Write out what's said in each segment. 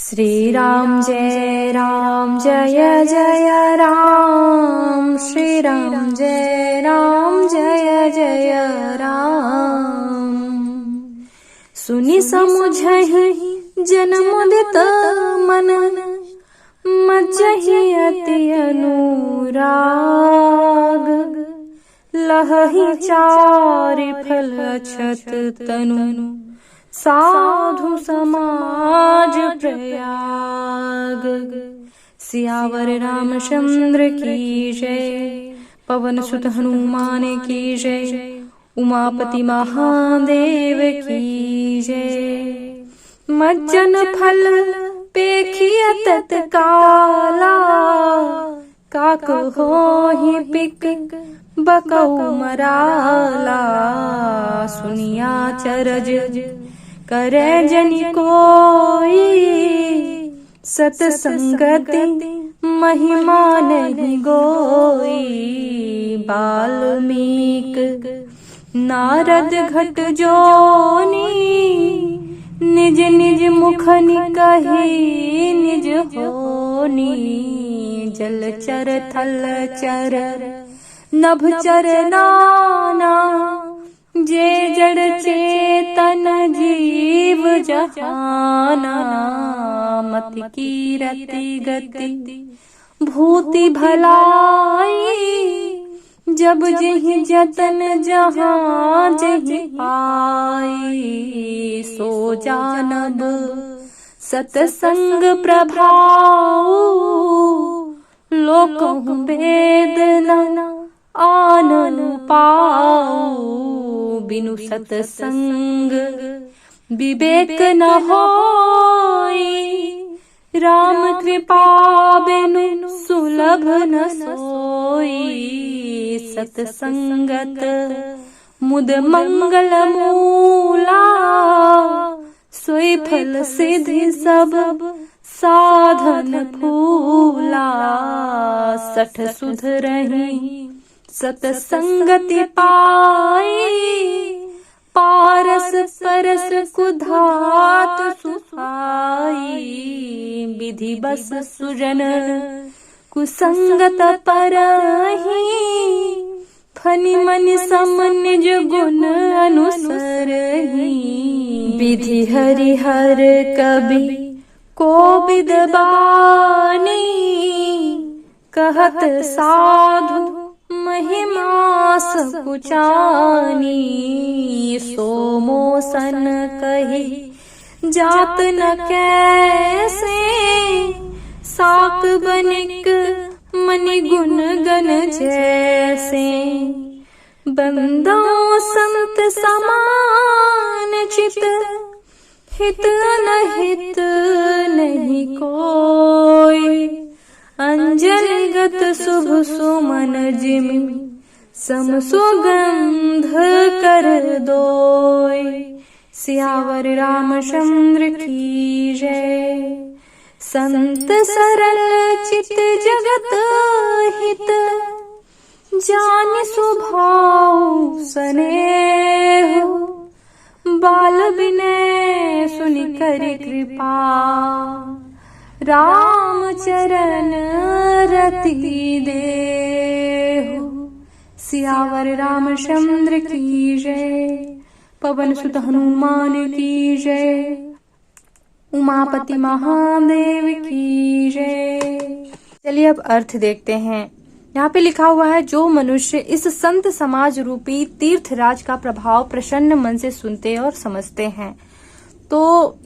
श्री राम जय जय राम, श्री राम जय जय राम। सुनि समुझहि जन मुदित मन, मज्जहि अति अनुराग। लहहि चारि फल अछत तनु, साधु समाज प्रयाग। सियावर रामचंद्र की जय, पवन सुत हनुमान की जय, उमापति महादेव की जय। मज्जन फल पेखिय तत्काला, काक होहि पिक बकौ मराला। सुनिया चरज करे जनि कोई, सतसंगति महिमा नहीं गोई। बाल्मीक नारद घट जोनी, निज निज मुख निकहि निज होनी। जलचर थलचर नभचर नाना, जे जड़ चेतन जीव जहाना। मति कीरति गति भूति भलाई, जब जेहि जतन जहाँ जेहि पाई। सो जानब सतसंग प्रभाऊ, लोकहु वेद न आनन पाऊ। बिनु सतसंग विवेक न होई, राम कृपा बिनु सुलभ न सोई। सतसंगत मुद मंगल मूला, सोई फल सिद्धि सब साधन फूला। सठ सुध रही सतसंगति पाई, पारस परस कुधात सुहाई। विधि बस सुजन कुसंगत परहि, फनि मनि सम निज गुण अनुसरहि। विधि हरिहर कवि कोविद बानी, कहत साधु महिमा सकुचानी। सो मोसन कही जात न कैसे, साक बनिक मनि गुण गण जैसे। बंदो संत समान चित, हित अनहित नहीं कोई। अंजलिगत शुभ सुमन जिमि, सम सुगंध कर दोय। सियावर रामचंद्र की जय। संत सरल चित जगत हित, जानि स्वभाव स्नेह। बाल विनय सुनि करि कृपा, राम चरण रति देहु। सियावर रामचंद्र की जय, पवन सुत हनुमान की जय, उमापति महादेव की जय। चलिए अब अर्थ देखते हैं। यहाँ पे लिखा हुआ है, जो मनुष्य इस संत समाज रूपी तीर्थराज का प्रभाव प्रसन्न मन से सुनते और समझते हैं। तो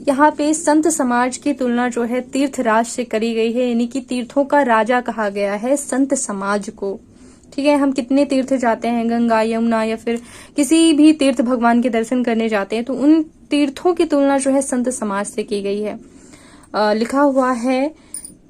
यहाँ पे संत समाज की तुलना जो है तीर्थराज से करी गई है, यानी कि तीर्थों का राजा कहा गया है संत समाज को। ठीक है, हम कितने तीर्थ जाते हैं, गंगा यमुना या फिर किसी भी तीर्थ भगवान के दर्शन करने जाते हैं, तो उन तीर्थों की तुलना जो है संत समाज से की गई है। लिखा हुआ है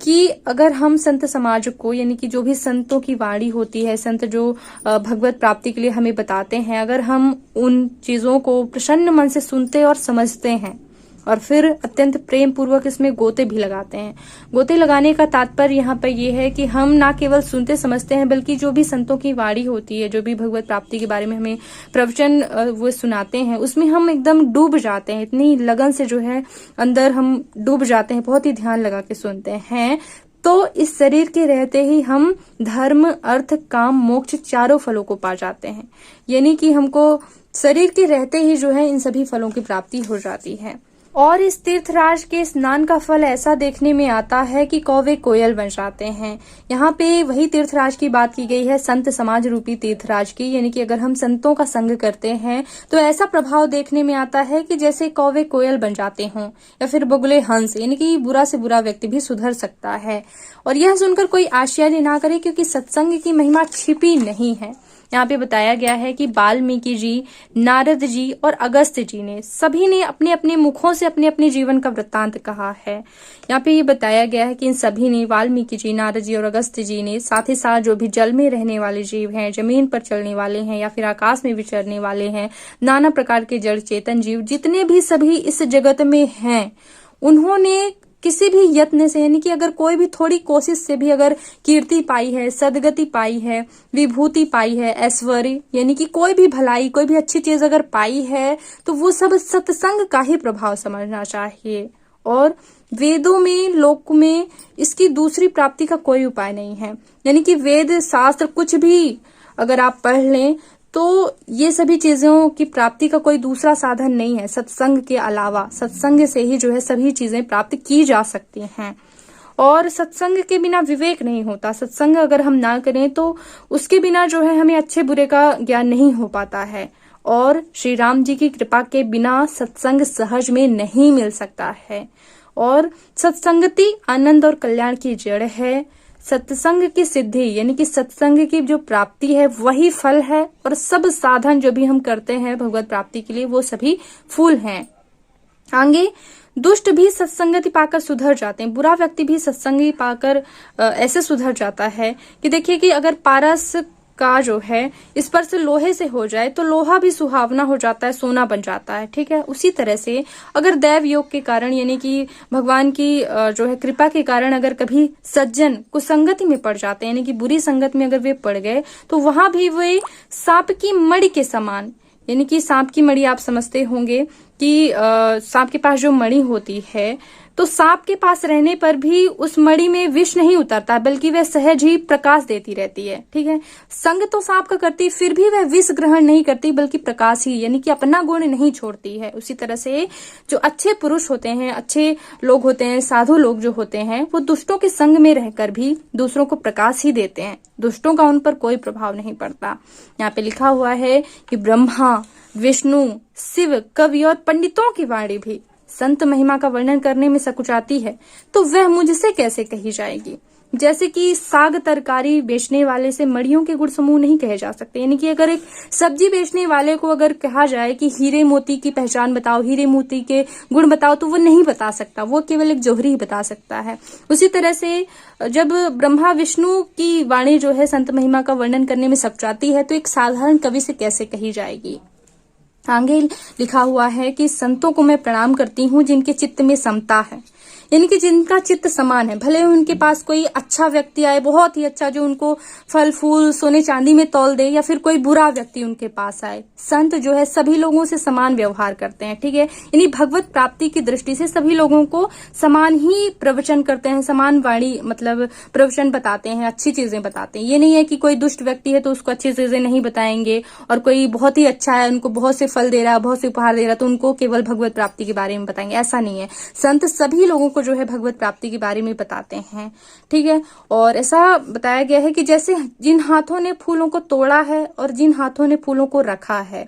कि अगर हम संत समाज को, यानी कि जो भी संतों की वाणी होती है, संत जो भगवत प्राप्ति के लिए हमें बताते हैं, अगर हम उन चीजों को प्रसन्न मन से सुनते और समझते हैं और फिर अत्यंत प्रेम पूर्वक इसमें गोते भी लगाते हैं। गोते लगाने का तात्पर्य यहाँ पर यह है कि हम ना केवल सुनते समझते हैं, बल्कि जो भी संतों की वाणी होती है, जो भी भगवत प्राप्ति के बारे में हमें प्रवचन वो सुनाते हैं, उसमें हम एकदम डूब जाते हैं। इतनी लगन से जो है अंदर हम डूब जाते हैं, बहुत ही ध्यान लगा के सुनते हैं। तो इस शरीर के रहते ही हम धर्म, अर्थ, काम, मोक्ष चारों फलों को पा जाते हैं। यानी कि हमको शरीर के रहते ही जो है इन सभी फलों की प्राप्ति हो जाती है। और इस तीर्थराज के स्नान का फल ऐसा देखने में आता है कि कौवे कोयल बन जाते हैं। यहाँ पे वही तीर्थराज की बात की गई है, संत समाज रूपी तीर्थराज की। यानी कि अगर हम संतों का संग करते हैं तो ऐसा प्रभाव देखने में आता है कि जैसे कौवे कोयल बन जाते हों या फिर बगुले हंस, यानी कि बुरा से बुरा व्यक्ति भी सुधर सकता है। और यह सुनकर कोई आश्चर्य ना करे, क्योंकि सत्संग की महिमा छिपी नहीं है। यहाँ पे बताया गया है कि वाल्मीकि जी, नारद जी और अगस्त्य जी ने सभी ने अपने अपने मुखों से अपने अपने जीवन का वृत्तांत कहा है। यहाँ पे ये बताया गया है कि इन सभी ने, वाल्मीकि जी, नारद जी और अगस्त्य जी ने, साथ ही साथ जो भी जल में रहने वाले जीव हैं, जमीन पर चलने वाले हैं या फिर आकाश में विचरने वाले हैं, नाना प्रकार के जड़ चेतन जीव जितने भी सभी इस जगत में हैं, उन्होंने किसी भी यत्न से, यानी कि अगर कोई भी थोड़ी कोशिश से भी अगर कीर्ति पाई है, सदगति पाई है, विभूति पाई है, ऐश्वर्य, यानी कि कोई भी भलाई, कोई भी अच्छी चीज अगर पाई है, तो वो सब सत्संग का ही प्रभाव समझना चाहिए। और वेदों में, लोक में इसकी दूसरी प्राप्ति का कोई उपाय नहीं है। यानी कि वेद शास्त्र कुछ भी अगर आप पढ़ लें तो ये सभी चीजों की प्राप्ति का कोई दूसरा साधन नहीं है सत्संग के अलावा। सत्संग से ही जो है सभी चीजें प्राप्त की जा सकती हैं। और सत्संग के बिना विवेक नहीं होता। सत्संग अगर हम ना करें तो उसके बिना जो है हमें अच्छे बुरे का ज्ञान नहीं हो पाता है। और श्री राम जी की कृपा के बिना सत्संग सहज में नहीं मिल सकता है। और सत्संगति आनंद और कल्याण की जड़ है। सत्संग की सिद्धि, यानी कि सत्संग की जो प्राप्ति है वही फल है। और सब साधन जो भी हम करते हैं भगवत प्राप्ति के लिए, वो सभी फूल हैं। आगे दुष्ट भी सत्संगति पाकर सुधर जाते हैं। बुरा व्यक्ति भी सत्संगी पाकर ऐसे सुधर जाता है कि देखिए कि अगर पारस का जो है इस पर से लोहे से हो जाए तो लोहा भी सुहावना हो जाता है, सोना बन जाता है। ठीक है, उसी तरह से अगर दैव योग के कारण, यानी कि भगवान की जो है कृपा के कारण अगर कभी सज्जन कुसंगति में पड़ जाते हैं, यानी कि बुरी संगत में अगर वे पड़ गए, तो वहां भी वे सांप की मणि के समान, यानी कि सांप की मणि आप समझते होंगे कि सांप के पास जो मणि होती है, तो सांप के पास रहने पर भी उस मणि में विष नहीं उतरता, बल्कि वह सहज ही प्रकाश देती रहती है। ठीक है, संग तो सांप का करती, फिर भी वह विष ग्रहण नहीं करती, बल्कि प्रकाश ही, यानी कि अपना गुण नहीं छोड़ती है। उसी तरह से जो अच्छे पुरुष होते हैं, अच्छे लोग होते हैं, साधु लोग जो होते हैं, वो दुष्टों के संग में रहकर भी दूसरों को प्रकाश ही देते हैं। दुष्टों का उन पर कोई प्रभाव नहीं पड़ता। यहाँ पे लिखा हुआ है कि ब्रह्मा, विष्णु, शिव, कवि और पंडितों की वाणी भी संत महिमा का वर्णन करने में सकुचाती है, तो वह मुझसे कैसे कही जाएगी। जैसे कि साग तरकारी बेचने वाले से मड़ियों के गुण समूह नहीं कहे जा सकते। यानी कि अगर एक सब्जी बेचने वाले को अगर कहा जाए कि हीरे मोती की पहचान बताओ, हीरे मोती के गुण बताओ, तो वो नहीं बता सकता, वो केवल एक जोहरी ही बता सकता है। उसी तरह से जब ब्रह्मा विष्णु की वाणी जो है संत महिमा का वर्णन करने में सकुचाती है, तो एक साधारण कवि से कैसे कही जाएगी। आगे लिखा हुआ है कि संतों को मैं प्रणाम करती हूँ जिनके चित्त में समता है, यानी कि जिनका चित्त समान है। भले उनके पास कोई अच्छा व्यक्ति आए, बहुत ही अच्छा, जो उनको फल फूल सोने चांदी में तौल दे, या फिर कोई बुरा व्यक्ति उनके पास आए, संत जो है सभी लोगों से समान व्यवहार करते हैं। ठीक है, यानी भगवत प्राप्ति की दृष्टि से सभी लोगों को समान ही प्रवचन करते हैं, समान वाणी मतलब प्रवचन बताते हैं, अच्छी चीजें बताते हैं। ये नहीं है कि कोई दुष्ट व्यक्ति है तो उसको अच्छी चीजें नहीं बताएंगे, और कोई बहुत ही अच्छा है, उनको बहुत से फल दे रहा है, बहुत से उपहार दे रहा है, तो उनको केवल भगवत प्राप्ति के बारे में बताएंगे। ऐसा नहीं है, संत सभी लोगों को जो है भगवत प्राप्ति के बारे में बताते हैं। ठीक है, और ऐसा बताया गया है कि जैसे जिन हाथों ने फूलों को तोड़ा है और जिन हाथों ने फूलों को रखा है,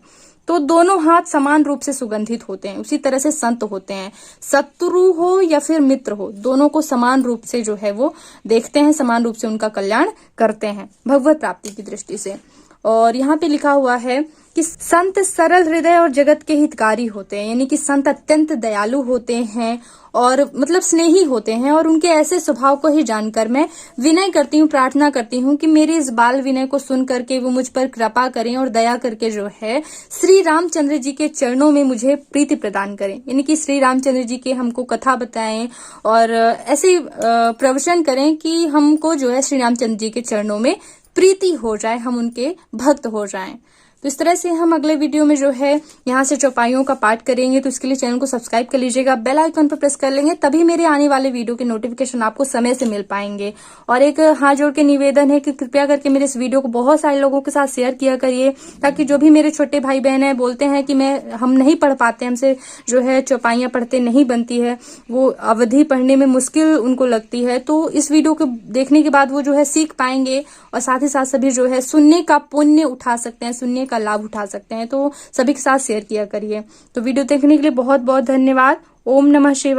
तो दोनों हाथ समान रूप से सुगंधित होते हैं। उसी तरह से संत होते हैं, शत्रु हो या फिर मित्र हो, दोनों को समान रूप से जो है वो देखते हैं, समान रूप से उनका कल्याण करते हैं भगवत प्राप्ति की दृष्टि से। और यहाँ पे लिखा हुआ है कि संत सरल हृदय और जगत के हितकारी होते हैं, यानी कि संत अत्यंत दयालु होते हैं और मतलब स्नेही होते हैं। और उनके ऐसे स्वभाव को ही जानकर मैं विनय करती हूँ, प्रार्थना करती हूँ कि मेरे इस बाल विनय को सुन करके वो मुझ पर कृपा करें और दया करके जो है श्री रामचंद्र जी के चरणों में मुझे प्रीति प्रदान करें, यानी कि श्री रामचंद्र जी के हमको कथा बताएं और ऐसे प्रवचन करें कि हमको जो है श्री रामचंद्र जी के चरणों में प्रीति हो जाए, हम उनके भक्त हो जाएं। तो इस तरह से हम अगले वीडियो में जो है यहाँ से चौपाइयों का पाठ करेंगे। तो इसके लिए चैनल को सब्सक्राइब कर लीजिएगा, बेल आइकन पर प्रेस कर लेंगे, तभी मेरे आने वाले वीडियो के नोटिफिकेशन आपको समय से मिल पाएंगे। और एक हाथ जोड़ के निवेदन है कि कृपया करके मेरे इस वीडियो को बहुत सारे लोगों के साथ शेयर किया करिए, ताकि जो भी मेरे छोटे भाई बहन है बोलते हैं कि हम नहीं पढ़ पाते, हमसे जो है चौपाइयां पढ़ते नहीं बनती है, वो अवधि पढ़ने में मुश्किल उनको लगती है, तो इस वीडियो को देखने के बाद वो जो है सीख पाएंगे और साथ ही साथ सभी जो है सुनने का पुण्य उठा सकते हैं, सुनने का लाभ उठा सकते हैं। तो सभी के साथ शेयर किया करिए। तो वीडियो देखने के लिए बहुत बहुत धन्यवाद। ओम नमः शिवाय।